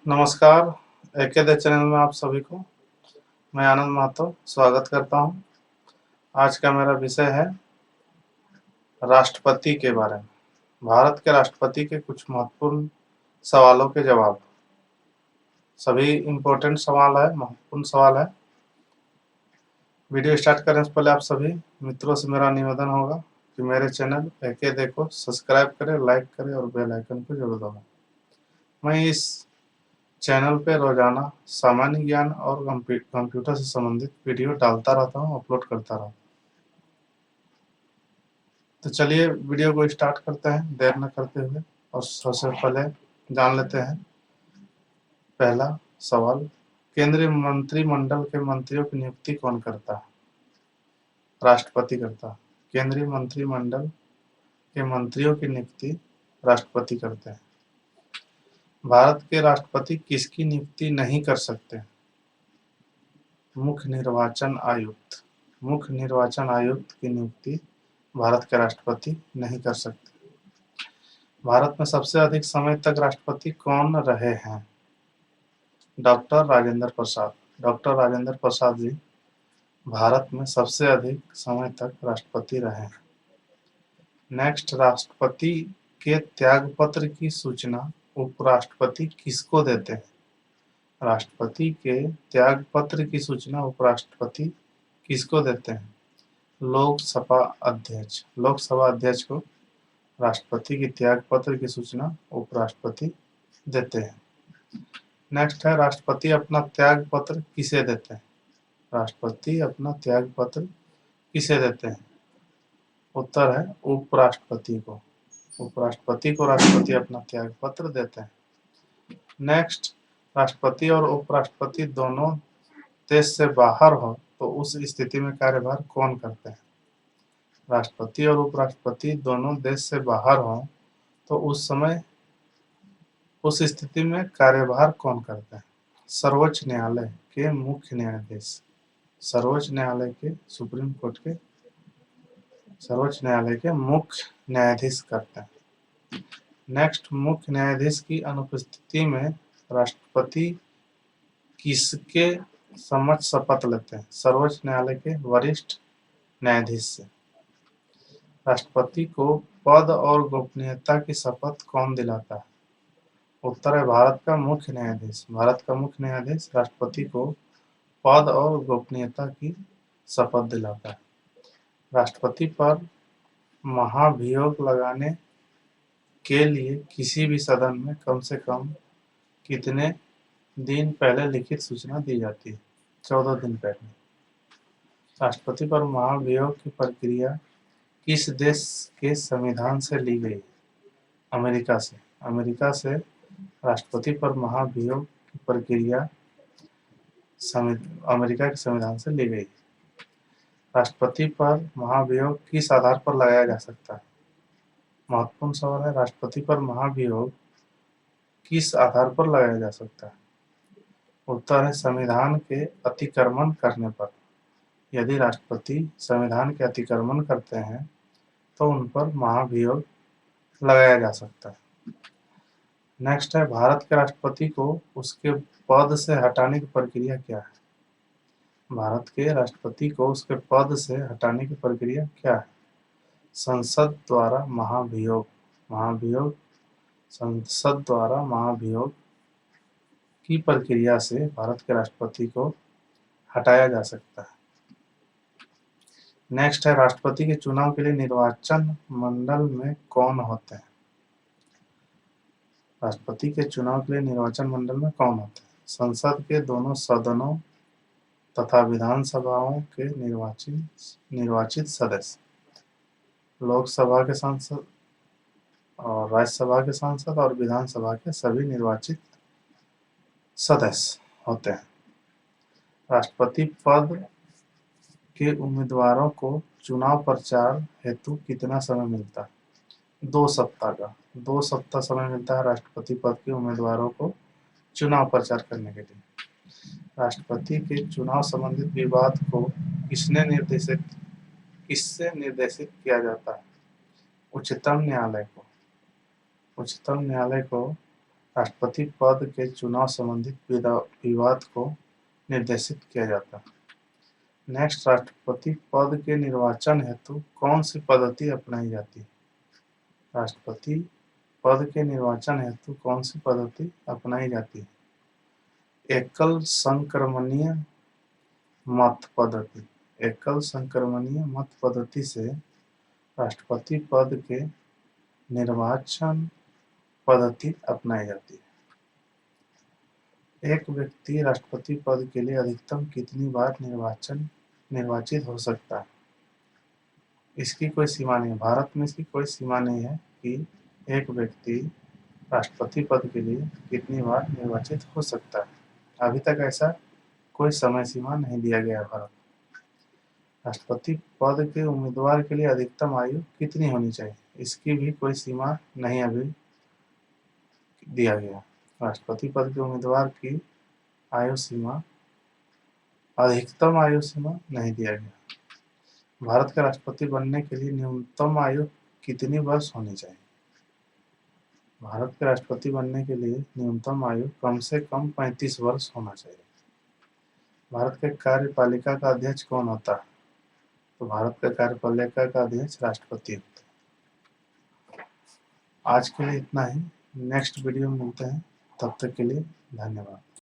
नमस्कार। एके चैनल में आप सभी को मैं आनंद महतो स्वागत करता हूं। आज का मेरा विषय है राष्ट्रपति के बारे में। भारत के राष्ट्रपति के कुछ महत्वपूर्ण सवालों के जवाब। सभी इम्पोर्टेंट सवाल है, महत्वपूर्ण सवाल है। वीडियो स्टार्ट करने से पहले आप सभी मित्रों से मेरा निवेदन होगा कि मेरे चैनल एके देखो सब्सक्राइब करें, लाइक करें और बेल आइकन को जरूर दबाएं। मैं इस चैनल पे रोजाना सामान्य ज्ञान और कंप्यूटर से संबंधित वीडियो डालता रहता हूँ, अपलोड करता रहता हूँ। तो चलिए वीडियो को स्टार्ट करते हैं देर न करते हुए, और सबसे पहले जान लेते हैं पहला सवाल। केंद्रीय मंत्रिमंडल के मंत्रियों की नियुक्ति कौन करता है? राष्ट्रपति करता है। केंद्रीय मंत्रिमंडल के मंत्रियों की नियुक्ति राष्ट्रपति करते हैं। भारत के राष्ट्रपति किसकी नियुक्ति नहीं कर सकते? मुख्य निर्वाचन आयुक्त। मुख्य निर्वाचन आयुक्त की नियुक्ति भारत के राष्ट्रपति नहीं कर सकते। भारत में सबसे अधिक समय तक राष्ट्रपति कौन रहे हैं? डॉक्टर राजेंद्र प्रसाद। डॉक्टर राजेंद्र प्रसाद जी भारत में सबसे अधिक समय तक राष्ट्रपति रहे हैं। नेक्स्ट, राष्ट्रपति के त्यागपत्र की सूचना उपराष्ट्रपति किसको देते हैं? राष्ट्रपति के त्यागपत्र की सूचना उपराष्ट्रपति किसको देते हैं? लोकसभा अध्यक्ष। लोकसभा अध्यक्ष को राष्ट्रपति की त्यागपत्र की सूचना उपराष्ट्रपति देते हैं। नेक्स्ट है, राष्ट्रपति अपना त्यागपत्र किसे देते हैं? राष्ट्रपति अपना त्यागपत्र किसे देते हैं? उत्तर है उपराष्ट्रपति को। उपराष्ट्रपति को राष्ट्रपति अपना त्यागपत्र देते हैं। नेक्स्ट, राष्ट्रपति और उपराष्ट्रपति दोनों देश से बाहर हो तो उस स्थिति में कार्यभार कौन करते हैं? राष्ट्रपति और उपराष्ट्रपति दोनों देश से बाहर हो तो उस समय उस स्थिति में कार्यभार कौन करते हैं? सर्वोच्च न्यायालय के मुख्य न्यायाधीश। सर्वोच्च न्यायालय के, सुप्रीम कोर्ट के सर्वोच्च न्यायालय के मुख्य न्यायाधीश करते हैं। नेक्स्ट, मुख्य न्यायाधीश की अनुपस्थिति में राष्ट्रपति किसके समक्ष शपथ लेते हैं? सर्वोच्च न्यायालय के वरिष्ठ न्यायाधीश से। राष्ट्रपति को पद और गोपनीयता की शपथ कौन दिलाता है? उत्तर है भारत का मुख्य न्यायाधीश। भारत का मुख्य न्यायाधीश राष्ट्रपति को पद और गोपनीयता की शपथ दिलाता है। राष्ट्रपति पर महाभियोग लगाने के लिए किसी भी सदन में कम से कम कितने दिन पहले लिखित सूचना दी जाती है? 14 दिन पहले। राष्ट्रपति पर महाभियोग की प्रक्रिया किस देश के संविधान से ली गई? अमेरिका से। अमेरिका से राष्ट्रपति पर महाभियोग की प्रक्रिया अमेरिका के संविधान से ली गई। राष्ट्रपति पर महाभियोग किस आधार पर लगाया जा सकता है? महत्वपूर्ण सवाल है। राष्ट्रपति पर महाभियोग किस आधार पर लगाया जा सकता है? उत्तर है संविधान के अतिक्रमण करने पर। यदि राष्ट्रपति संविधान के अतिक्रमण करते हैं तो उन पर महाभियोग लगाया जा सकता है। नेक्स्ट है, भारत के राष्ट्रपति को उसके पद से हटाने की प्रक्रिया क्या है? भारत के राष्ट्रपति को उसके पद से हटाने की प्रक्रिया क्या है? संसद द्वारा महाभियोग। महाभियोग, संसद द्वारा महाभियोग की प्रक्रिया से भारत के राष्ट्रपति को हटाया जा सकता है। नेक्स्ट है, राष्ट्रपति के चुनाव के लिए निर्वाचन मंडल में कौन होते हैं? राष्ट्रपति के चुनाव के लिए निर्वाचन मंडल में कौन होते हैं? संसद के दोनों सदनों तथा विधानसभाओं के निर्वाचित सदस्य, लोकसभा के सांसद और राज्यसभा के सांसद और विधानसभा के सभी निर्वाचित सदस्य होते हैं। राष्ट्रपति पद के उम्मीदवारों को चुनाव प्रचार हेतु कितना समय मिलता है? 2 सप्ताह का। 2 सप्ताह समय मिलता है राष्ट्रपति पद के उम्मीदवारों को चुनाव प्रचार करने के लिए। राष्ट्रपति के चुनाव संबंधित विवाद को किससे निर्देशित किया जाता है? उच्चतम न्यायालय को। उच्चतम न्यायालय को राष्ट्रपति पद के चुनाव संबंधित विवाद को निर्देशित किया जाता है। नेक्स्ट, राष्ट्रपति पद के निर्वाचन हेतु कौन सी पद्धति अपनाई जाती है? राष्ट्रपति पद के निर्वाचन हेतु कौन सी पद्धति अपनाई जाती है? एकल संक्रमणीय मत पद्धति। एकल संक्रमणीय मत पद्धति से राष्ट्रपति पद के निर्वाचन पद्धति अपनाई जाती है। एक व्यक्ति राष्ट्रपति पद के लिए अधिकतम कितनी बार निर्वाचित हो सकता है? इसकी कोई सीमा नहीं है। भारत में इसकी कोई सीमा नहीं है कि एक व्यक्ति राष्ट्रपति पद के लिए कितनी बार निर्वाचित हो सकता है। अभी तक ऐसा कोई समय सीमा नहीं दिया गया है भारत। राष्ट्रपति पद के उम्मीदवार के लिए अधिकतम आयु कितनी होनी चाहिए? इसकी भी कोई सीमा नहीं अभी दिया गया। राष्ट्रपति पद के उम्मीदवार की आयु सीमा, अधिकतम आयु सीमा नहीं दिया गया। भारत के राष्ट्रपति बनने के लिए न्यूनतम आयु कितनी वर्ष होनी चाहिए? भारत के राष्ट्रपति बनने के लिए न्यूनतम आयु कम से कम 35 वर्ष होना चाहिए। भारत के कार्यपालिका का अध्यक्ष कौन होता है? तो भारत के कार्यपालिका का अध्यक्ष राष्ट्रपति होता है। आज के लिए इतना ही। नेक्स्ट वीडियो में मिलते हैं, तब तक के लिए धन्यवाद।